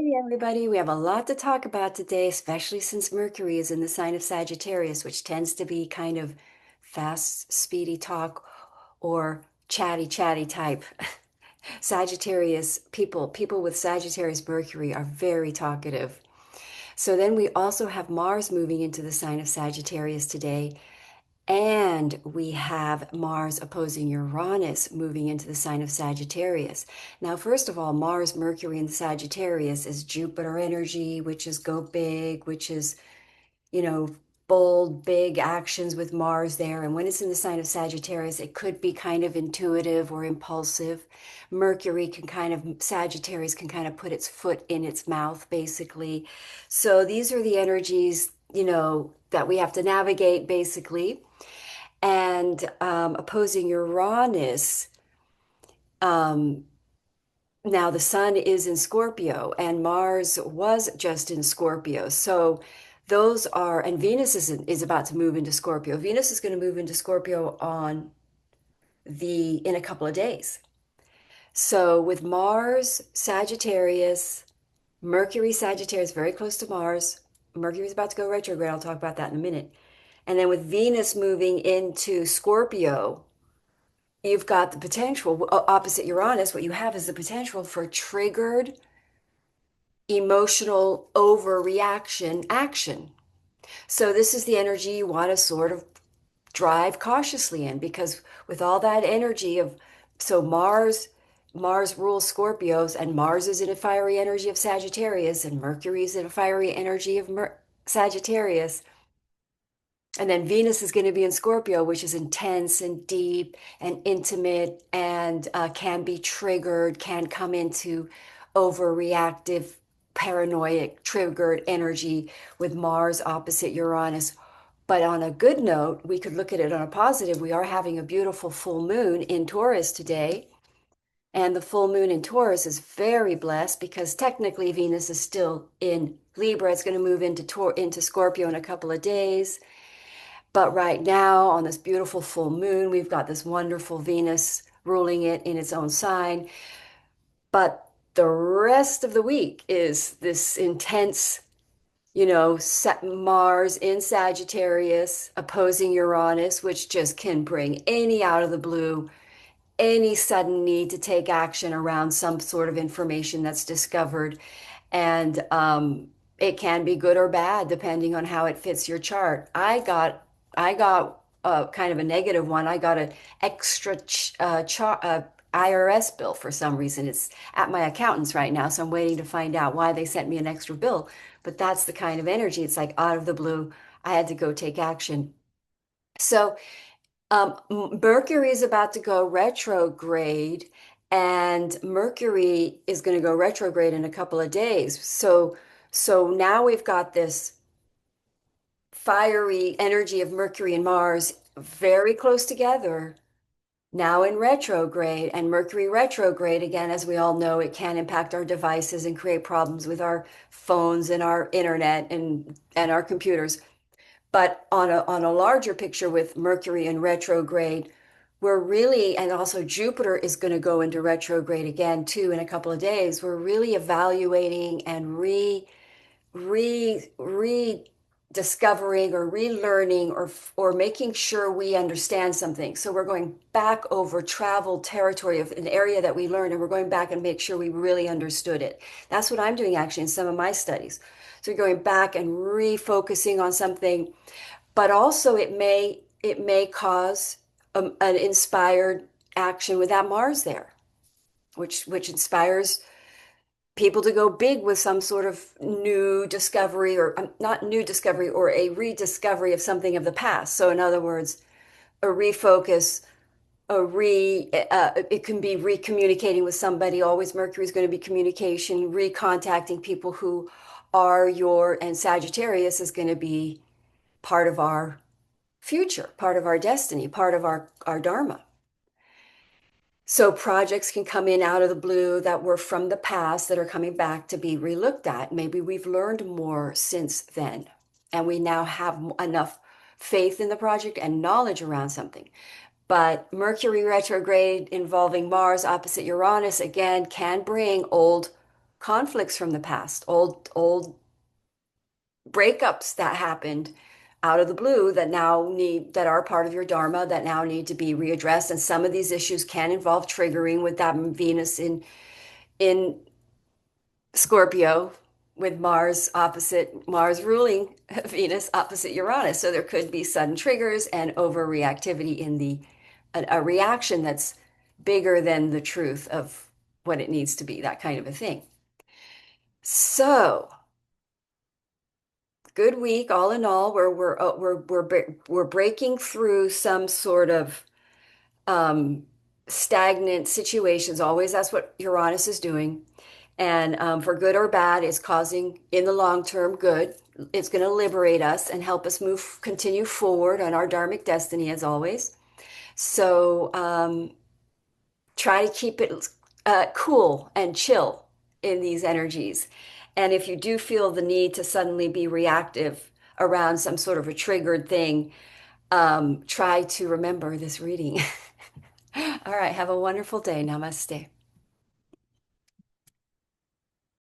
Hey, everybody. We have a lot to talk about today, especially since Mercury is in the sign of Sagittarius, which tends to be kind of fast, speedy talk or chatty type. Sagittarius people with Sagittarius Mercury are very talkative. So then we also have Mars moving into the sign of Sagittarius today. And we have Mars opposing Uranus moving into the sign of Sagittarius. Now, first of all, Mars, Mercury, and Sagittarius is Jupiter energy, which is go big, which is, you know, bold, big actions with Mars there. And when it's in the sign of Sagittarius, it could be kind of intuitive or impulsive. Sagittarius can kind of put its foot in its mouth, basically. So these are the energies, that we have to navigate, basically. And opposing Uranus, um, now the sun is in Scorpio and Mars was just in Scorpio. So and Venus is about to move into Scorpio. Venus is going to move into Scorpio in a couple of days. So with Mars, Sagittarius, Mercury, Sagittarius, very close to Mars. Mercury's about to go retrograde. I'll talk about that in a minute. And then with Venus moving into Scorpio, you've got the potential, opposite Uranus, what you have is the potential for triggered emotional overreaction action. So this is the energy you want to sort of drive cautiously in because with all that energy of, so Mars rules Scorpios and Mars is in a fiery energy of Sagittarius and Mercury is in a fiery energy of Sagittarius. And then Venus is going to be in Scorpio, which is intense and deep and intimate and can be triggered, can come into overreactive, paranoid, triggered energy with Mars opposite Uranus. But on a good note, we could look at it on a positive. We are having a beautiful full moon in Taurus today. And the full moon in Taurus is very blessed because technically Venus is still in Libra. It's going to move into Scorpio in a couple of days. But right now, on this beautiful full moon, we've got this wonderful Venus ruling it in its own sign. But the rest of the week is this intense, Mars in Sagittarius opposing Uranus, which just can bring any out of the blue, any sudden need to take action around some sort of information that's discovered. And it can be good or bad depending on how it fits your chart. I got kind of a negative one. I got an extra IRS bill for some reason. It's at my accountant's right now, so I'm waiting to find out why they sent me an extra bill. But that's the kind of energy. It's like out of the blue, I had to go take action. So Mercury is about to go retrograde, and Mercury is going to go retrograde in a couple of days. So now we've got this fiery energy of Mercury and Mars very close together, now in retrograde. And Mercury retrograde, again, as we all know, it can impact our devices and create problems with our phones and our internet and our computers. But on a larger picture with Mercury in retrograde, we're really, and also Jupiter is going to go into retrograde again too in a couple of days. We're really evaluating and rediscovering or relearning or making sure we understand something. So we're going back over traveled territory of an area that we learned, and we're going back and make sure we really understood it. That's what I'm doing actually in some of my studies. So we're going back and refocusing on something, but also it may cause an inspired action with that Mars there, which inspires people to go big with some sort of new discovery or not new discovery or a rediscovery of something of the past. So in other words, a refocus, it can be recommunicating with somebody. Always Mercury is going to be communication, recontacting people who are and Sagittarius is going to be part of our future, part of our destiny, part of our dharma. So projects can come in out of the blue that were from the past that are coming back to be relooked at. Maybe we've learned more since then, and we now have enough faith in the project and knowledge around something. But Mercury retrograde involving Mars opposite Uranus again can bring old conflicts from the past, old breakups that happened out of the blue that now need that are part of your dharma that now need to be readdressed. And some of these issues can involve triggering with that Venus in Scorpio, with Mars ruling Venus opposite Uranus. So there could be sudden triggers and overreactivity in a reaction that's bigger than the truth of what it needs to be, that kind of a thing. So good week all in all, where we're breaking through some sort of um, stagnant situations. Always that's what Uranus is doing. And for good or bad, it's causing in the long term good. It's going to liberate us and help us continue forward on our dharmic destiny as always. So try to keep it cool and chill in these energies. And if you do feel the need to suddenly be reactive around some sort of a triggered thing, try to remember this reading. All right, have a wonderful day. Namaste.